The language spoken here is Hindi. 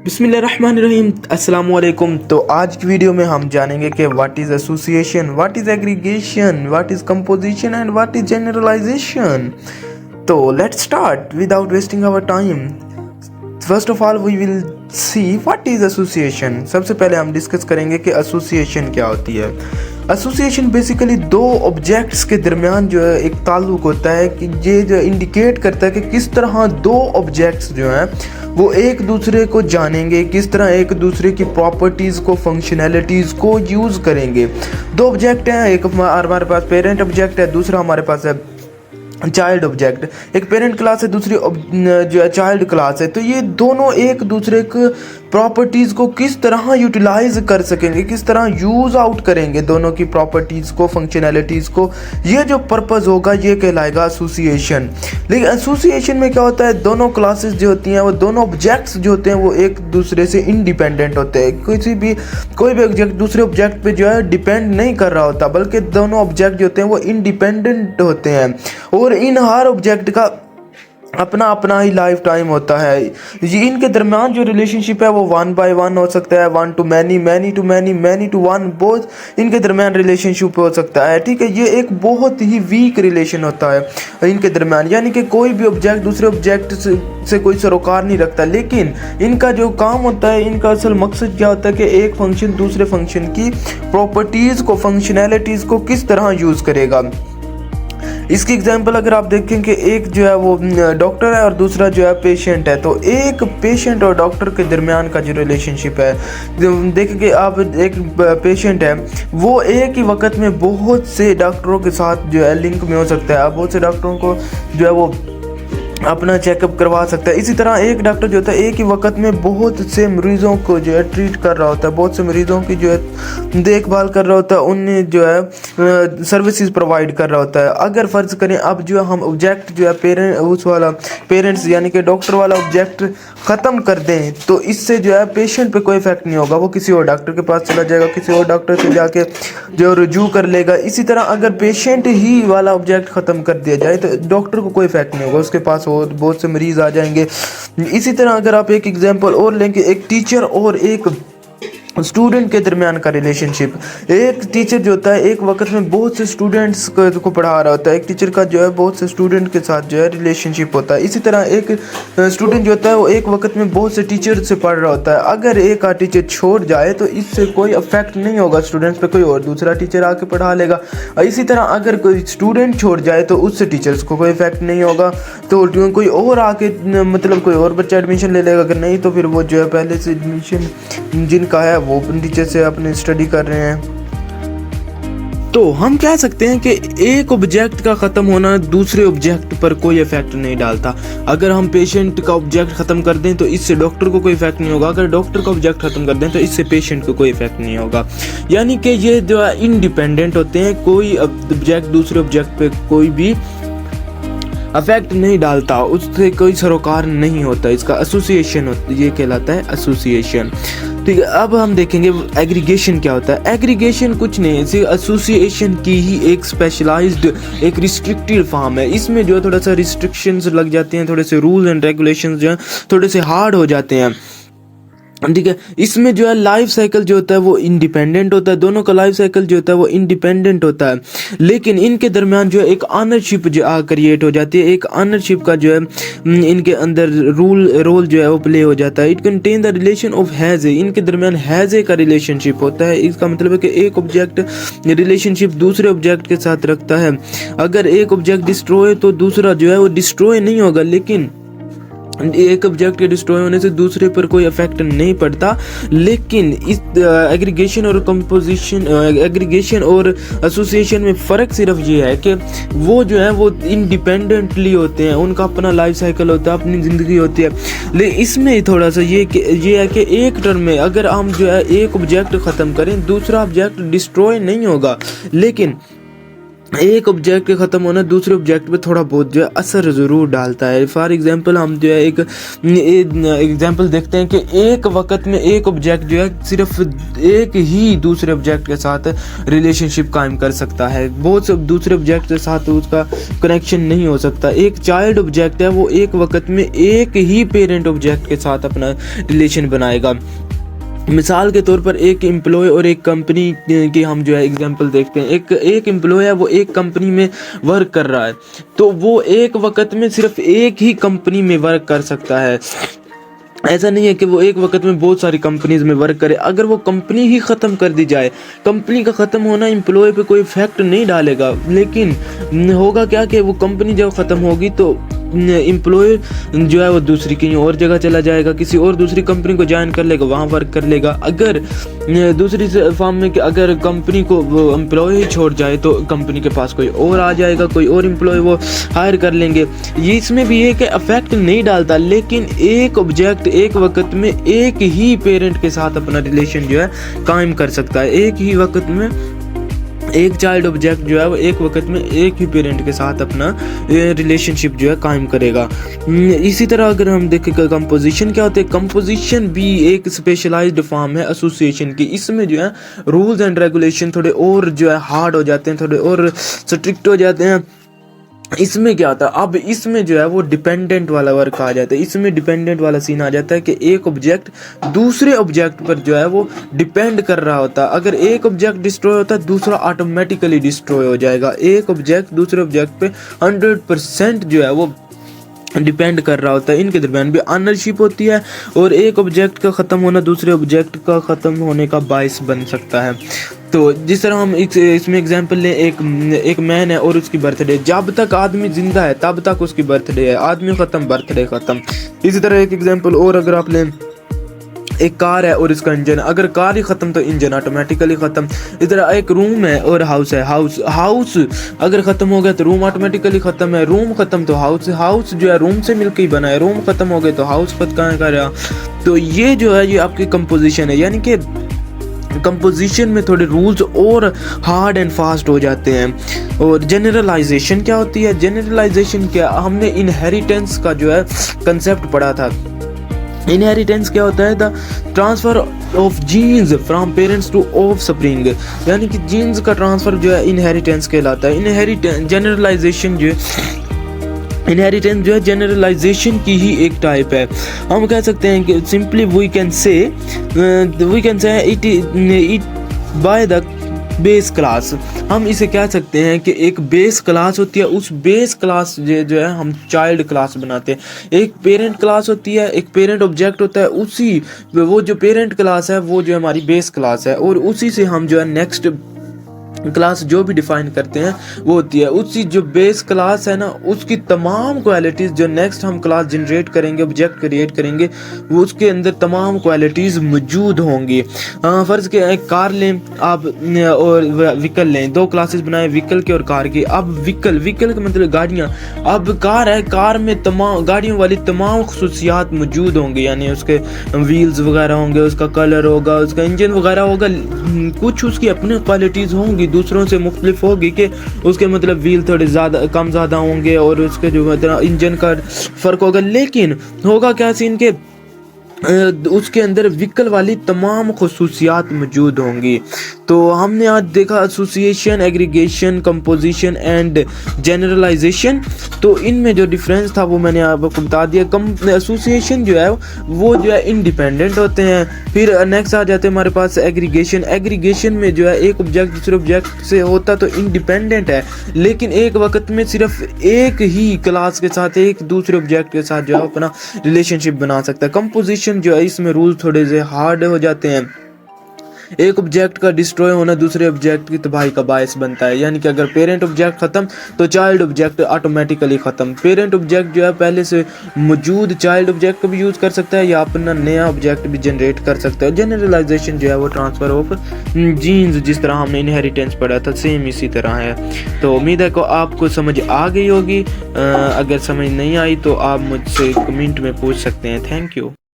बिस्मिल्लाहिर्रहमानिर्रहीम अस्सलाम वालेकुम। तो आज की वीडियो में हम जानेंगे कि what is association, what is aggregation, what is composition and what is generalisation. तो let's start without wasting our time. First of all we will see what is association. सबसे पहले हम डिस्कस करेंगे कि एसोसिएशन क्या होती है। एसोसिएशन बेसिकली दो ऑब्जेक्ट्स के दरमियान जो है एक ताल्लुक होता है कि ये जो इंडिकेट करता है कि किस तरह दो ऑब्जेक्ट्स जो हैं वो एक दूसरे को जानेंगे, किस तरह एक दूसरे की प्रॉपर्टीज़ को, फंक्शनैलिटीज़ को यूज़ करेंगे। दो ऑब्जेक्ट हैं, एक हमारे पास पेरेंट ऑब्जेक्ट है, दूसरा हमारे पास है चाइल्ड ऑब्जेक्ट। एक पेरेंट क्लास है, दूसरी जो है चाइल्ड क्लास है। तो ये दोनों एक दूसरे के प्रॉपर्टीज़ को किस तरह यूटिलाइज कर सकेंगे, किस तरह यूज़ आउट करेंगे दोनों की प्रॉपर्टीज़ को, फंक्शनैलिटीज़ को, ये जो पर्पज़ होगा ये कहलाएगा एसोसिएशन। लेकिन एसोसिएशन में क्या होता है, दोनों क्लासेस जो होती हैं, वो दोनों ऑब्जेक्ट्स जो होते हैं वो एक दूसरे से इंडिपेंडेंट होते हैं। कोई भी ऑब्जेक्ट दूसरे ऑब्जेक्ट पे जो है डिपेंड नहीं कर रहा होता, बल्कि दोनों ऑब्जेक्ट जो होते हैं वो इंडिपेंडेंट होते हैं और इन हर ऑब्जेक्ट का अपना अपना ही लाइफ टाइम होता है। ये इनके दरमियान जो रिलेशनशिप है वो 1 by 1 हो सकता है, 1 to many, many to many, many to 1, both इनके दरमियान रिलेशनशिप हो सकता है। ठीक है, ये एक बहुत ही वीक रिलेशन होता है इनके दरमियान, यानी कि कोई भी ऑब्जेक्ट दूसरे ऑब्जेक्ट से कोई सरोकार नहीं रखता। लेकिन इनका जो काम होता है, इनका असल मकसद क्या होता है कि एक फंक्शन दूसरे फंक्शन की प्रॉपर्टीज़ को, फंक्शनैलिटीज़ को किस तरह यूज़ करेगा। इसकी एग्जांपल अगर आप देखें कि एक जो है वो डॉक्टर है और दूसरा जो है पेशेंट है, तो एक पेशेंट और डॉक्टर के दरमियान का जो रिलेशनशिप है, देखें कि आप एक पेशेंट है वो एक ही वक्त में बहुत से डॉक्टरों के साथ जो है लिंक में हो सकता है। आप बहुत से डॉक्टरों को जो है वो अपना चेकअप करवा सकता है। इसी तरह एक डॉक्टर जो होता है एक ही वक्त में बहुत से मरीज़ों को जो है ट्रीट कर रहा होता है, बहुत से मरीज़ों की जो है देखभाल कर रहा होता है, उन्हें जो है सर्विसेज प्रोवाइड कर रहा होता है। अगर फ़र्ज़ करें अब जो हम ऑब्जेक्ट जो है पेरेंट्स यानी कि डॉक्टर वाला ऑब्जेक्ट ख़त्म कर दें, तो इससे जो है पेशेंट पे कोई इफेक्ट नहीं होगा, वो किसी और डॉक्टर के पास चला जाएगा, किसी और डॉक्टर से जाके जो रुजू कर लेगा। इसी तरह अगर पेशेंट ही वाला ऑब्जेक्ट ख़त्म कर दिया जाए तो डॉक्टर को कोई इफेक्ट नहीं होगा, उसके पास बहुत से मरीज़ आ जाएंगे। इसी तरह अगर आप एक एग्जांपल और लेंगे, एक टीचर और एक स्टूडेंट के दरमियान का रिलेशनशिप। एक टीचर जो होता है एक वक्त में बहुत से स्टूडेंट्स को पढ़ा रहा होता है, एक टीचर का जो है बहुत से स्टूडेंट के साथ जो है रिलेशनशिप होता है। इसी तरह एक स्टूडेंट जो होता है वो एक वक्त में बहुत से टीचर से पढ़ रहा होता है। अगर एक आध टीचर छोड़ जाए तो इससे कोई अफेक्ट नहीं होगा स्टूडेंट्स पे, कोई और दूसरा टीचर आके पढ़ा लेगा। इसी तरह अगर कोई स्टूडेंट छोड़ जाए तो उससे टीचर्स को कोई इफेक्ट नहीं होगा, तो कोई और आके मतलब कोई और बच्चा एडमिशन ले लेगा। अगर नहीं तो फिर वो जो है पहले से एडमिशन जिनका है वो टीचर से अपनी स्टडी कर रहे हैं। तो हम कह सकते हैं कि एक ऑब्जेक्ट का ख़त्म होना दूसरे ऑब्जेक्ट पर कोई इफेक्ट नहीं डालता। अगर हम पेशेंट का ऑब्जेक्ट ख़त्म कर दें तो इससे डॉक्टर को कोई इफेक्ट नहीं होगा, अगर डॉक्टर का ऑब्जेक्ट ख़त्म कर दें तो इससे पेशेंट को कोई इफेक्ट नहीं होगा। यानी कि ये जो है इंडिपेंडेंट होते हैं, कोई ऑब्जेक्ट दूसरे ऑब्जेक्ट पे कोई भी अफेक्ट नहीं डालता, उससे कोई सरोकार नहीं होता। इसका एसोसिएशन ये कहलाता है एसोसिएशन। ठीक है, अब हम देखेंगे एग्रीगेशन क्या होता है। एग्रीगेशन कुछ नहीं है, एसोसिएशन की ही एक स्पेशलाइज्ड, एक रिस्ट्रिक्टेड फॉर्म है। इसमें जो है थोड़ा सा रिस्ट्रिक्शंस लग जाते हैं, थोड़े से रूल्स एंड रेगुलेशंस जो हैं थोड़े से हार्ड हो जाते हैं। ठीक है, इसमें जो है लाइफ साइकिल जो होता है वो इंडिपेंडेंट होता है, दोनों का लाइफ साइकिल जो होता है वो इंडिपेंडेंट होता है। लेकिन इनके दरमियान जो है एक ऑनरशिप जो क्रिएट हो जाती है, एक ऑनरशिप का जो है इनके अंदर रोल जो है वो प्ले हो जाता है। It contain the relation of has a, इनके दरमियान हैज़े का रिलेशनशिप होता है। इसका मतलब है कि एक ऑब्जेक्ट रिलेशनशिप दूसरे ऑब्जेक्ट के साथ रखता है। अगर एक ऑब्जेक्ट डिस्ट्रॉय तो दूसरा जो है वो डिस्ट्रॉय नहीं होगा, लेकिन एक ऑब्जेक्ट के डिस्ट्रॉय होने से दूसरे पर कोई इफेक्ट नहीं पड़ता। लेकिन इस एग्रीगेशन और कंपोजिशन, एग्रीगेशन और एसोसिएशन में फ़र्क सिर्फ ये है कि वो जो है वो इंडिपेंडेंटली होते हैं, उनका अपना लाइफ साइकिल होता है, अपनी ज़िंदगी होती है। लेकिन इसमें थोड़ा सा ये है कि एक टर्म में अगर हम जो है एक ऑब्जेक्ट ख़त्म करें दूसरा ऑब्जेक्ट डिस्ट्रॉय नहीं होगा, लेकिन एक ऑब्जेक्ट के ख़त्म होना दूसरे ऑब्जेक्ट पे थोड़ा बहुत जो है असर ज़रूर डालता है। फॉर एग्जांपल हम जो है एक एग्जांपल देखते हैं कि एक वक्त में एक ऑब्जेक्ट जो है सिर्फ एक ही दूसरे ऑब्जेक्ट के साथ रिलेशनशिप कायम कर सकता है, बहुत से दूसरे ऑब्जेक्ट के साथ उसका कनेक्शन नहीं हो सकता। एक चाइल्ड ऑब्जेक्ट है वो एक वक्त में एक ही पेरेंट ऑब्जेक्ट के साथ अपना रिलेशन बनाएगा। मिसाल के तौर पर एक एम्प्लॉय और एक कंपनी की हम जो है एग्जांपल देखते हैं। एक एम्प्लॉय है वो एक कंपनी में वर्क कर रहा है, तो वो एक वक्त में सिर्फ एक ही कंपनी में वर्क कर सकता है। ऐसा नहीं है कि वो एक वक्त में बहुत सारी कंपनीज में वर्क करे। अगर वो कंपनी ही ख़त्म कर दी जाए, कंपनी का ख़त्म होना एम्प्लॉय पे कोई इफेक्ट नहीं डालेगा, लेकिन होगा क्या कि वो कंपनी जब ख़त्म होगी तो एम्प्लॉय जो है वो दूसरी कहीं और जगह चला जाएगा, किसी और दूसरी कंपनी को ज्वाइन कर लेगा, वहाँ वर्क कर लेगा। अगर दूसरी फॉर्म में कि अगर कंपनी को वो एम्प्लॉय ही छोड़ जाए तो कंपनी के पास कोई और आ जाएगा, कोई और एम्प्लॉय वो हायर कर लेंगे। ये इसमें भी ये कि अफेक्ट नहीं डालता, लेकिन एक ऑब्जेक्ट एक वक्त में एक ही पेरेंट के साथ अपना रिलेशन जो है कायम कर सकता है। एक ही वक्त में एक चाइल्ड ऑब्जेक्ट जो है वो एक वक्त में एक ही पेरेंट के साथ अपना रिलेशनशिप जो है कायम करेगा। इसी तरह अगर हम देखें कंपोजिशन क्या होते हैं, कंपोजिशन भी एक स्पेशलाइज्ड फॉर्म है एसोसिएशन की। इसमें जो है रूल्स एंड रेगुलेशन थोड़े और जो है हार्ड हो जाते हैं, थोड़े और स्ट्रिक्ट हो जाते हैं। इसमें क्या होता है, अब इसमें जो है वो डिपेंडेंट वाला वर्क आ जाता है। इसमें डिपेंडेंट वाला सीन आ जाता है कि एक ऑब्जेक्ट दूसरे ऑब्जेक्ट पर जो है वो डिपेंड कर रहा होता है। अगर एक ऑब्जेक्ट डिस्ट्रॉय होता है दूसरा ऑटोमेटिकली डिस्ट्रॉय हो जाएगा। एक ऑब्जेक्ट दूसरे ऑब्जेक्ट पे 100% जो है वो डिपेंड कर रहा होता है। इनके दरमियान भी ऑनरशिप होती है और एक ऑब्जेक्ट का ख़त्म होना दूसरे ऑब्जेक्ट का ख़त्म होने का बायस बन सकता है। तो जिस तरह हम इसमें एग्जांपल लें, एक मैन है और उसकी बर्थडे, जब तक आदमी जिंदा है तब तक उसकी बर्थडे है, आदमी ख़त्म बर्थडे ख़त्म। इसी तरह एक एग्जांपल और अगर आप लें, एक कार है और इसका इंजन, अगर कार ही ख़त्म तो इंजन ऑटोमेटिकली ख़त्म। इस तरह एक रूम है और हाउस है, हाउस अगर ख़त्म हो गया तो रूम ऑटोमेटिकली ख़त्म है, रूम ख़त्म तो हाउस जो है रूम से मिलकर ही बना है, रूम ख़त्म हो गए तो हाउस ख़त्म करेगा। तो ये जो है ये आपकी कंपोजिशन है, यानी कि कंपोजिशन में थोड़े रूल्स और हार्ड एंड फास्ट हो जाते हैं। और जनरलाइजेशन क्या होती है, जनरलाइजेशन क्या, हमने इनहेरिटेंस का जो है कंसेप्ट पढ़ा था। इनहेरिटेंस क्या होता है, the transfer of genes from parents to offspring, यानी कि जीन्स का ट्रांसफर जो है इनहेरिटेंस कहलाता है। इनहेरिटेंस जो है जनरलाइजेशन की ही एक टाइप है। हम कह सकते हैं कि simply we can say it by the base class. हम इसे कह सकते हैं कि एक बेस क्लास होती है, उस बेस क्लास जो है हम चाइल्ड क्लास बनाते हैं। एक पेरेंट क्लास होती है, एक पेरेंट ऑब्जेक्ट होता है, उसी वो जो पेरेंट क्लास है वो जो हमारी बेस क्लास है, और उसी से हम जो है नेक्स्ट क्लास जो भी डिफाइन करते हैं वो होती है। उसी जो बेस क्लास है ना, उसकी तमाम क्वालिटीज़ जो नेक्स्ट हम क्लास जनरेट करेंगे, ऑब्जेक्ट क्रिएट करेंगे, वो उसके अंदर तमाम क्वालिटीज़ मौजूद होंगी। फ़र्ज़ के एक कार लें आप और व्हीकल लें, दो क्लासेस बनाए व्हीकल की और कार की। अब व्हीकल का मतलब गाड़ियाँ, अब कार है, कार में तमाम गाड़ियों वाली तमाम खसूसियात मौजूद होंगी, यानी उसके व्हील्स वगैरह होंगे, उसका कलर होगा, उसका इंजन वगैरह होगा, कुछ उसकी अपनी क्वालिटीज़ होंगी, दूसरों से मुख्तलिफ होगी कि उसके मतलब व्हील थोड़े ज़्यादा कम ज़्यादा होंगे और उसके जो मतलब इंजन का फ़र्क होगा। लेकिन होगा क्या सीन के उसके अंदर व्हीकल वाली तमाम खसूसियात मौजूद होंगी। तो हमने आज देखा association, aggregation, composition and generalization. तो इनमें जो डिफरेंस था वो मैंने आपको बता दिया। एसोसिएशन जो है वो जो है इंडिपेंडेंट होते हैं। फिर नेक्स्ट आ जाते हैं हमारे पास एग्रीगेशन। एग्रीगेशन में जो है एक ऑब्जेक्ट दूसरे ऑब्जेक्ट से होता तो इंडिपेंडेंट है, लेकिन एक वक्त में सिर्फ एक ही क्लास के साथ एक दूसरे ऑब्जेक्ट के साथ जो है अपना रिलेशनशिप बना सकता है। कंपोजिशन जो है इसमें रूल थोड़े से हार्ड हो जाते हैं। एक ऑब्जेक्ट का डिस्ट्रॉय होना दूसरे ऑब्जेक्ट की तबाही का बायस बनता है, यानी कि अगर पेरेंट ऑब्जेक्ट ख़त्म तो चाइल्ड ऑब्जेक्ट ऑटोमेटिकली ख़त्म। पेरेंट ऑब्जेक्ट जो है पहले से मौजूद चाइल्ड ऑब्जेक्ट को भी यूज़ कर सकता है या अपना नया ऑब्जेक्ट भी जनरेट कर सकता है। जनरलाइजेशन जो है वो ट्रांसफ़र ऑफ जीन्स, जिस तरह हमने इनहेरिटेंस पढ़ा था, सेम इसी तरह है। तो उम्मीद है कि आपको समझ आ गई होगी। अगर समझ नहीं आई तो आप मुझसे कमेंट में पूछ सकते हैं। Thank you.